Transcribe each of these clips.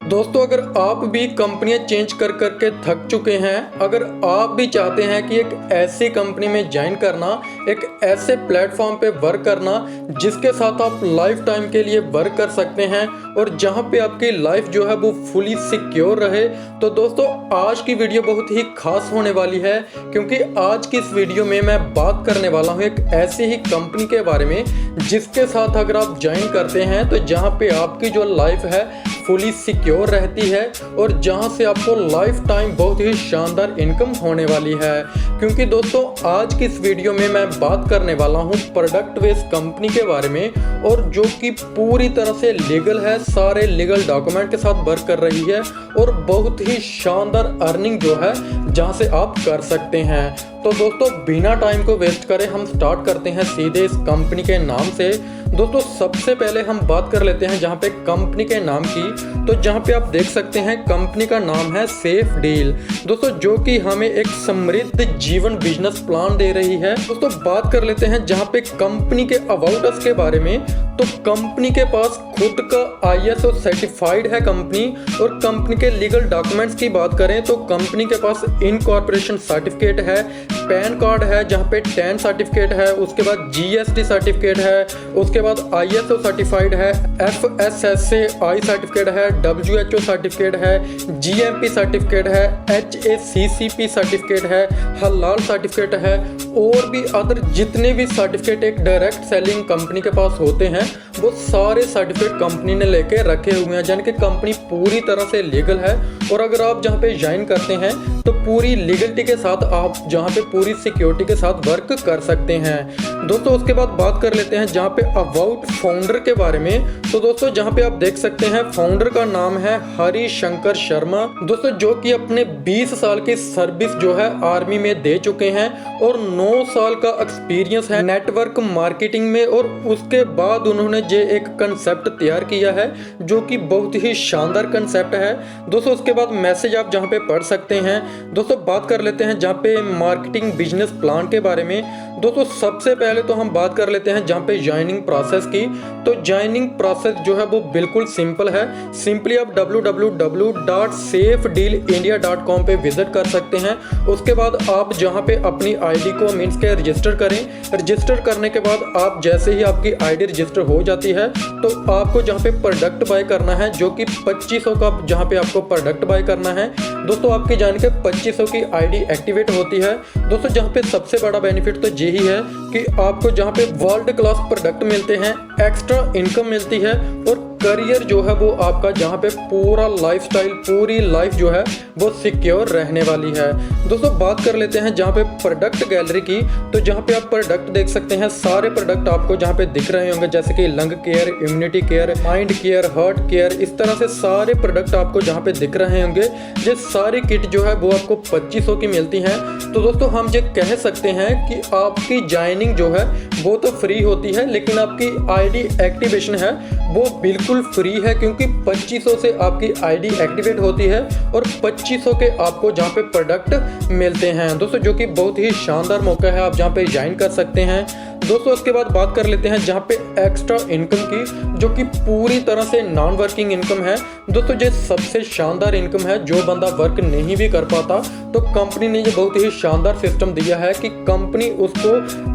दोस्तों, अगर आप भी कंपनियां चेंज कर करके थक चुके हैं, अगर आप भी चाहते हैं कि एक ऐसी कंपनी में ज्वाइन करना, एक ऐसे प्लेटफॉर्म पे वर्क करना जिसके साथ आप लाइफ टाइम के लिए वर्क कर सकते हैं और जहां पे आपकी लाइफ जो है वो फुली सिक्योर रहे, तो दोस्तों आज की वीडियो बहुत ही खास होने वाली है। क्योंकि आज की इस वीडियो में मैं बात करने वाला हूं एक ऐसी ही कंपनी के बारे में जिसके साथ अगर आप ज्वाइन करते हैं तो जहां पे आपकी जो लाइफ है फुली सिक्योर रहती है और जहां से आपको लाइफ टाइम बहुत ही शानदार इनकम होने वाली है। क्योंकि दोस्तों आज की इस वीडियो में मैं बात करने वाला हूं प्रोडक्ट बेस कंपनी के बारे में, और जो कि पूरी तरह से लीगल है, सारे लीगल डॉक्यूमेंट के साथ वर्क कर रही है और बहुत ही शानदार अर्निंग जो है जहां से आप कर सकते हैं। तो दोस्तों बिना टाइम को वेस्ट करे हम स्टार्ट करते हैं सीधे इस कंपनी के नाम से। दोस्तों सबसे पहले हम बात कर लेते हैं जहां पे कंपनी के नाम की, तो जहां पे आप देख सकते हैं कंपनी का नाम है सेफ डील दोस्तों, जो कि हमें एक समृद्ध जीवन बिजनेस प्लान दे रही है। दोस्तों बात कर लेते हैं जहां पे कंपनी के अबाउट अस के बारे में, तो कंपनी के पास खुद का ISO सर्टिफाइड है कंपनी। और कंपनी के लीगल डॉक्यूमेंट्स की बात करें तो कंपनी के पास इनकॉर्पोरेशन सर्टिफिकेट है, पैन कार्ड है जहां पे 10 सर्टिफिकेट है, उसके बाद GST सर्टिफिकेट है, उसके बाद ISO सर्टिफाइड है, FSSAI सर्टिफिकेट है, WHO सर्टिफिकेट है, GMP सर्टिफिकेट है, HACCP सर्टिफिकेट है, हलाल सर्टिफिकेट है, और भी अदर जितने भी सर्टिफिकेट एक डायरेक्ट सेलिंग कंपनी के पास होते हैं वो सारे सर्टिफिकेट कंपनी ने लेके रखे हुए हैं, यानी कि कंपनी पूरी तरह से लीगल है। और अगर आप जहां पे ज्वाइन करते हैं तो पूरी लीगलिटी के साथ आप जहां पे पूरी सिक्योरिटी के साथ वर्क कर सकते हैं। दोस्तों उसके बाद बात कर लेते हैं जहां पे अबाउट फाउंडर के बारे में, तो दोस्तों जहां पे आप देख सकते हैं फाउंडर का नाम है हरि शंकर शर्मा दोस्तों, जो कि अपने 20 साल की सर्विस जो है आर्मी में दे चुके हैं और 9 साल का एक्सपीरियंस है नेटवर्क मार्केटिंग में। और उसके बाद उन्होंने जो एक कंसेप्ट तैयार किया है जो कि बहुत ही शानदार कंसेप्ट है दोस्तों। उसके बाद मैसेज आप जहां पे पढ़ सकते हैं। दोस्तों बात कर लेते हैं जहां पे मार्केटिंग बिजनेस प्लान के बारे में। दोस्तों सबसे पहले तो हम बात कर लेते हैं जहां पे ज्वाइनिंग प्रोसेस की, तो ज्वाइनिंग प्रोसेस जो है वो बिल्कुल सिंपल है। सिंपली आप www.safedealindia.com पे विजिट कर सकते हैं। उसके बाद आप जहां पे अपनी आईडी को मीन्स के रजिस्टर करें। रजिस्टर करने के बाद आप जैसे ही आपकी आईडी रजिस्टर हो जाती है तो आपको जहां पे प्रोडक्ट बाय करना है, जो कि 2500 का जहां पे आपको प्रोडक्ट बाय करना है दोस्तों, आपकी जान के 2500 की आईडी एक्टिवेट होती है। दोस्तों जहां पे सबसे बड़ा बेनिफिट तो यही है कि आपको जहां पे वर्ल्ड क्लास प्रोडक्ट मिलते हैं, एक्स्ट्रा इनकम मिलती है और करियर जो है वो आपका जहां पे पूरा लाइफस्टाइल, पूरी लाइफ जो है वो सिक्योर रहने वाली है। दोस्तों बात कर लेते हैं जहां पे प्रोडक्ट गैलरी की, तो जहां पे आप प्रोडक्ट देख सकते हैं, सारे प्रोडक्ट आपको जहां पे दिख रहे होंगे, जैसे कि lung care, immunity care, mind care, heart care, इस तरह से सारे प्रोडक्ट आपको जहां पे दिख रहे होंगे। ये सारी किट जो है वो आपको 2500 की मिलती है। तो दोस्तों हम ये कह सकते हैं कि आपकी ज्वाइनिंग जो है वो तो फ्री होती है, लेकिन आपकी आईडी एक्टिवेशन है वो बिल्कुल फ्री है, क्योंकि 2500 से आपकी आईडी एक्टिवेट होती है और 2500 के आपको जहां पे प्रोडक्ट मिलते हैं दोस्तों, जो कि बहुत ही शानदार मौका है, आप जहां पे ज्वाइन कर सकते हैं। दोस्तों उसके बाद बात कर लेते हैं जहां पे एक्स्ट्रा इनकम की, जो कि पूरी तरह से नॉन वर्किंग इनकम है दोस्तों। ये सबसे शानदार इनकम है, जो बंदा वर्क नहीं भी कर पाता तो कंपनी ने ये बहुत ही शानदार सिस्टम दिया है कि कंपनी उसको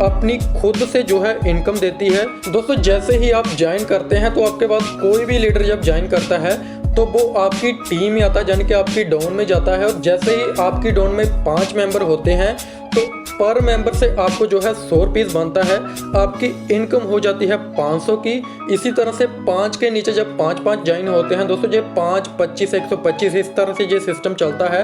अपनी खुद से जो है इनकम देती है। दोस्तों जैसे ही आप ज्वाइन करते हैं तो आपके पास कोई भी लीडर जब ज्वाइन करता है तो वो आपकी टीम में आता है, यानी कि आपकी डाउन में जाता है। और जैसे ही आपकी डाउन में 5 मेंबर होते हैं तो पर मेंबर से आपको जो है 100 रुपीज़ बनता है, आपकी इनकम हो जाती है 500 की। इसी तरह से 5 के नीचे जब 5-5 ज्वाइन होते हैं दोस्तों, ये 5, 25, 125 इस तरह से ये सिस्टम चलता है,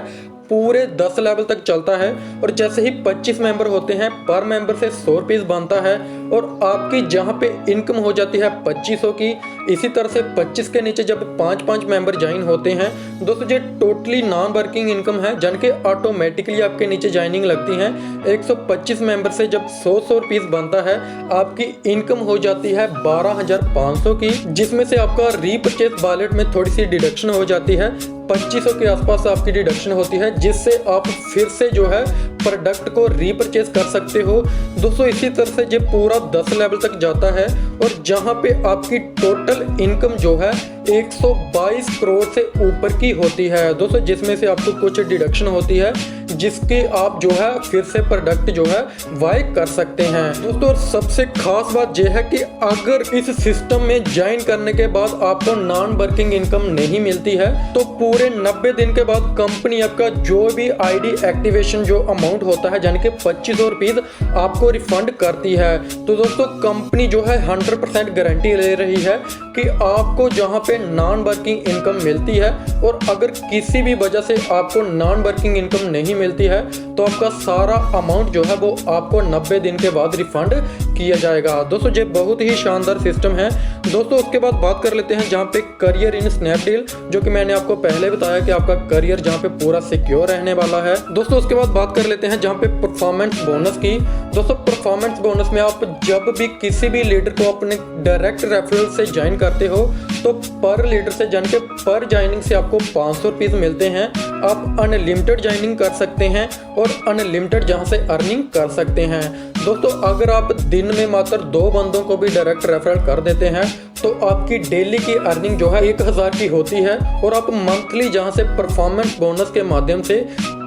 पूरे 10 लेवल तक चलता है। और जैसे ही 25 मेंबर होते हैं पर मेंबर से 100 रुपीज़ बनता है और आपकी जहां पे इनकम हो जाती है 2500 की। इसी तरह से 25 के नीचे जब 5-5 मेंबर ज्वाइन होते हैं दोस्तों, ये टोटली नॉन वर्किंग इनकम है, जन के ऑटोमेटिकली आपके नीचे ज्वाइनिंग लगती है। 125 मेंबर से जब 100 रुपीज़ बनता है, आपकी इनकम हो जाती है 12,500 की, जिसमें से आपका रीपरचेज वॉलेट में थोड़ी सी डिडक्शन हो जाती है, 2500 के आसपास आपकी डिडक्शन होती है, जिससे आप फिर से जो है प्रोडक्ट को रीपरचेज कर सकते हो। दोस्तों इसी तरह से ये पूरा 10 लेवल तक जाता है और जहां पे आपकी टोटल इनकम जो है 122 करोड़ से ऊपर की होती है दोस्तों, जिसमें से आपको कुछ डिडक्शन होती है जिसके आप जो है फिर से प्रोडक्ट जो है बाय कर सकते हैं दोस्तों। और सबसे खास बात यह है कि अगर इस सिस्टम में ज्वाइन करने के बाद आपको नॉन वर्किंग इनकम नहीं मिलती है तो पूरे 90 दिन के बाद कंपनी आपका जो भी आईडी एक्टिवेशन जो अमाउंट होता है यानी कि 2500 रुपीज आपको रिफंड करती है। तो दोस्तों कंपनी जो है 100% गारंटी ले रही है कि आपको जहां पे नॉन वर्किंग इनकम मिलती है और अगर किसी भी वजह से आपको नॉन वर्किंग इनकम नहीं मिलती है तो आपका सारा अमाउंट जो है वो आपको 90 दिन के बाद रिफंड किया जाएगा दोस्तों। ये बहुत ही शानदार सिस्टम है दोस्तों। उसके बाद बात कर लेते हैं जहाँ पे करियर इन स्नैपडील, जो कि मैंने आपको पहले बताया कि आपका करियर जहाँ पे पूरा सिक्योर रहने वाला है दोस्तों। उसके बाद बात कर लेते हैं जहाँ पे परफॉर्मेंस बोनस की दोस्तों। परफॉर्मेंस बोनस में आप जब भी किसी भी लीडर को अपने डायरेक्ट रेफरल से ज्वाइन करते हो तो पर लीडर से जान के पर ज्वाइनिंग से आपको 500 रुपीज मिलते हैं। आप अनलिमिटेड ज्वाइनिंग कर सकते हैं और अनलिमिटेड जहां से अर्निंग कर सकते हैं दोस्तों। अगर आप दिन में मात्र 2 बंदों को भी डायरेक्ट रेफरल कर देते हैं तो आपकी डेली की अर्निंग जो है 1000 की होती है और आप मंथली जहां से परफॉर्मेंस बोनस के माध्यम से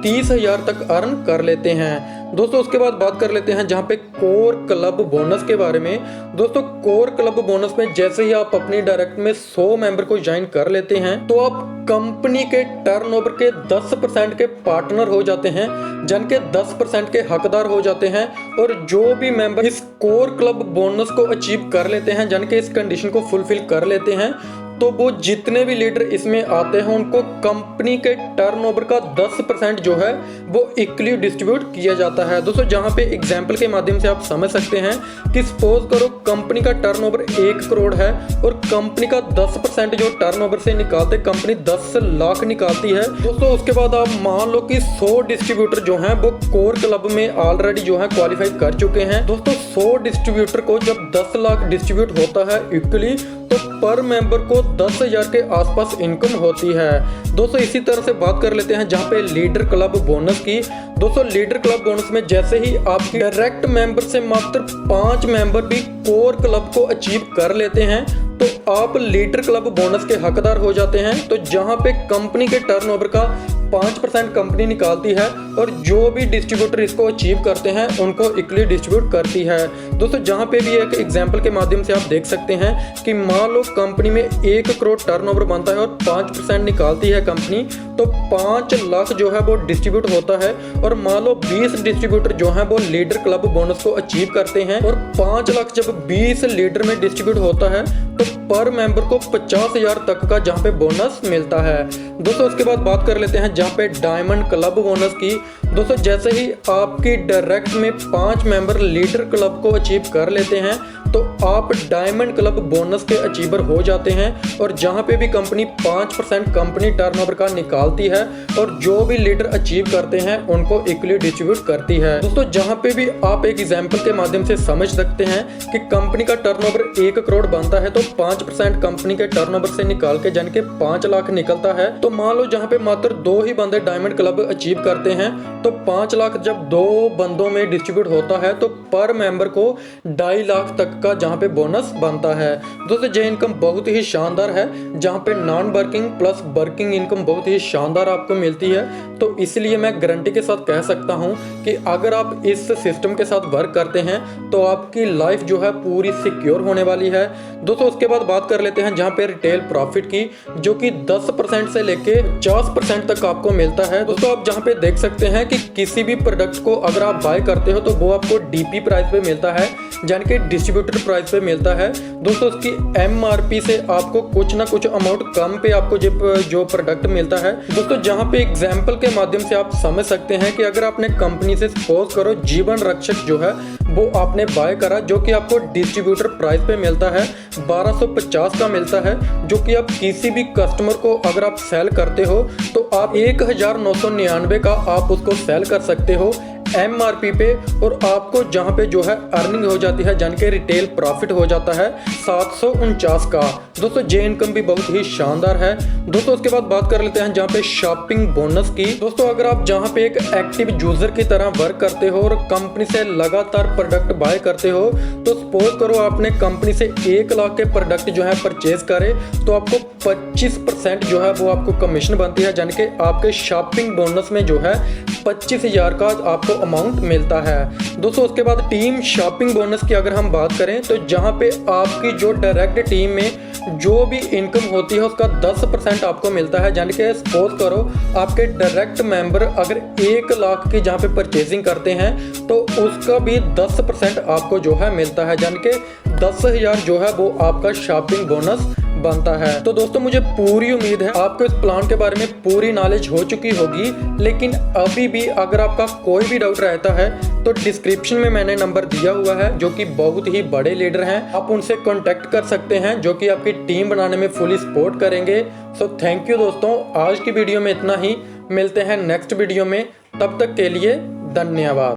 30,000 तक अर्न कर लेते हैं दोस्तों। उसके बाद बात कर लेते हैं जहां पे कोर क्लब बोनस के बारे में दोस्तों। कोर क्लब बोनस में जैसे ही आप अपनी डायरेक्ट में 100 मेंबर को ज्वाइन कर लेते हैं तो आप कंपनी के टर्नओवर के 10% के पार्टनर हो जाते हैं, जन के 10% के हकदार हो जाते हैं। और जो भी मेंबर इस कोर क्लब बोनस को अचीव कर लेते हैं, जन के इस कंडीशन को फुलफिल कर लेते हैं, तो वो जितने भी लीडर इसमें आते हैं उनको कंपनी के टर्नओवर का 10% जो है वो इक्वली डिस्ट्रीब्यूट किया जाता है दोस्तों। जहां पे एग्जांपल के माध्यम से आप समझ सकते हैं कि सपोज करो कंपनी का टर्नओवर 1 करोड़ है और कंपनी का 10% जो टर्नओवर से निकालते कंपनी 10 लाख निकालती है दोस्तों। उसके बाद आप मान लो कि 100 डिस्ट्रीब्यूटर जो हैं वो कोर क्लब में ऑलरेडी जो है क्वालिफाई कर चुके हैं दोस्तों। 100 डिस्ट्रीब्यूटर को जब 10 लाख डिस्ट्रीब्यूट होता है इक्वली तो पर मेंबर को 10,000 के आसपास इनकम होती है दोस्तों। इसी तरह से बात कर लेते हैं जहां पे लीडर क्लब बोनस की दोस्तों। लीडर क्लब बोनस में जैसे ही आपकी डायरेक्ट मेंबर से मात्र 5 मेंबर भी कोर क्लब को अचीव कर लेते हैं तो आप लीडर क्लब बोनस के हकदार हो जाते हैं। तो जहां पे कंपनी के टर्नओवर का 5% कंपनी निकालती है और जो भी डिस्ट्रीब्यूटर इसको अचीव करते हैं उनको इक्वली डिस्ट्रीब्यूट करती है दोस्तों। जहां पे भी एक एग्जांपल के माध्यम से आप देख सकते हैं कि मान लो कंपनी में 1 करोड़ टर्नओवर बनता है और 5% निकालती है कंपनी तो 5 लाख जो है वो डिस्ट्रीब्यूट होता है। और मान लो 20 डिस्ट्रीब्यूटर जो है वो लीडर क्लब बोनस को अचीव करते हैं और 5 लाख जब 20 लीडर में डिस्ट्रीब्यूट होता है तो पर मेंबर को 50,000 तक का जहां पे बोनस मिलता है दोस्तों। उसके बाद बात कर लेते हैं जहां पे डायमंड क्लब बोनस की दोस्तों। जैसे ही आपकी डायरेक्ट में 5 मेंबर लीडर क्लब को अचीव कर लेते हैं तो आप डायमंड क्लब बोनस के अचीवर हो जाते हैं और जहां पे भी कंपनी 5% कंपनी टर्नओवर का निकालती है और जो भी लीडर अचीव करते हैं उनको इक्वली डिस्ट्रीब्यूट करती है दोस्तों। जहां पे भी आप एक एग्जांपल के माध्यम से समझ सकते हैं कि कंपनी का टर्नओवर 1 करोड़ बनता है तो 5% कंपनी के टर्नओवर से निकाल के जन के 5 लाख निकलता है। तो मान लो जहां पे मात्र 2 ही बंदे डायमंड क्लब अचीव करते हैं तो 5 लाख जब 2 बंदों में डिस्ट्रीब्यूट होता है तो पर मेंबर को 2.5 लाख तक का जहां पे बोनस बनता है दोस्तों। ये इनकम बहुत ही शानदार है जहां पे non working plus working income बहुत ही शानदार आपको मिलती है। तो इसलिए मैं गारंटी के साथ कह सकता हूं कि अगर आप इस सिस्टम के साथ वर्क करते हैं तो आपकी लाइफ जो है पूरी सिक्योर होने वाली है दोस्तों। उसके बाद बात कर लेते हैं जहां पे रिटेल प्रॉफिट की, जो कि 10% से लेके 50% तक आपको मिलता है दोस्तों। आप जहां पे देख सकते हैं कि किसी भी प्रोडक्ट को अगर आप बाय करते हो तो वो आपको डीपी प्राइस पे मिलता है, यानी कि डिस्ट्रीब्यूटर प्राइस पे मिलता है दोस्तों। उसकी एमआरपी से आपको कुछ ना कुछ अमाउंट कम पे आपको जो प्रोडक्ट मिलता है दोस्तों। जहां पे एग्जांपल के माध्यम से आप समझ सकते हैं कि अगर आपने कंपनी से सपोज करो जीवन रक्षक जो है वो आपने बाय करा, जो कि आपको डिस्ट्रीब्यूटर प्राइस पे मिलता है 1250 का मिलता है, जो कि आप किसी भी कस्टमर को अगर आप सेल करते हो तो आप 1999 का आप उसको सेल कर सकते हो MRP पे, और आपको जहां पे जो है अर्निंग हो जाती है, जान के रिटेल प्रॉफिट हो जाता है 749 का। दोस्तों ये इनकम भी बहुत ही शानदार है। दोस्तों उसके बाद बात कर लेते हैं जहाँ पे शॉपिंग बोनस की। दोस्तों अगर आप जहाँ पे एक एक्टिव यूजर की तरह वर्क करते हो और कंपनी से लगातार प्रोडक्ट बाय करते हो, तो सपोज करो आपने कंपनी से 1 लाख के प्रोडक्ट जो है परचेज करे, तो आपको 25% जो है वो आपको कमीशन बनती है, यानी कि आपके शॉपिंग बोनस में जो है 25,000 का आपको अमाउंट मिलता है। दोस्तों उसके बाद टीम शॉपिंग बोनस की अगर हम बात करें, तो जहाँ पे आपकी जो डायरेक्ट टीम में जो भी इनकम होती है उसका 10% आपको मिलता है। यानी कि सपोज करो आपके डायरेक्ट मेंबर अगर 1 लाख की जहाँ पे परचेजिंग करते हैं, तो उसका भी 10% आपको जो है मिलता है, यानी कि 10,000 जो है वो आपका शॉपिंग बोनस बनता है। तो दोस्तों मुझे पूरी उम्मीद है आपको इस प्लान के बारे में पूरी नॉलेज हो चुकी होगी, लेकिन अभी भी अगर आपका कोई भी डाउट रहता है तो डिस्क्रिप्शन में मैंने नंबर दिया हुआ है, जो कि बहुत ही बड़े लीडर हैं, आप उनसे कांटेक्ट कर सकते हैं, जो कि आपकी टीम बनाने में फुली सपोर्ट करेंगे। सो थैंक यू दोस्तों, आज की वीडियो में इतना ही। मिलते हैं नेक्स्ट वीडियो में, तब तक के लिए धन्यवाद।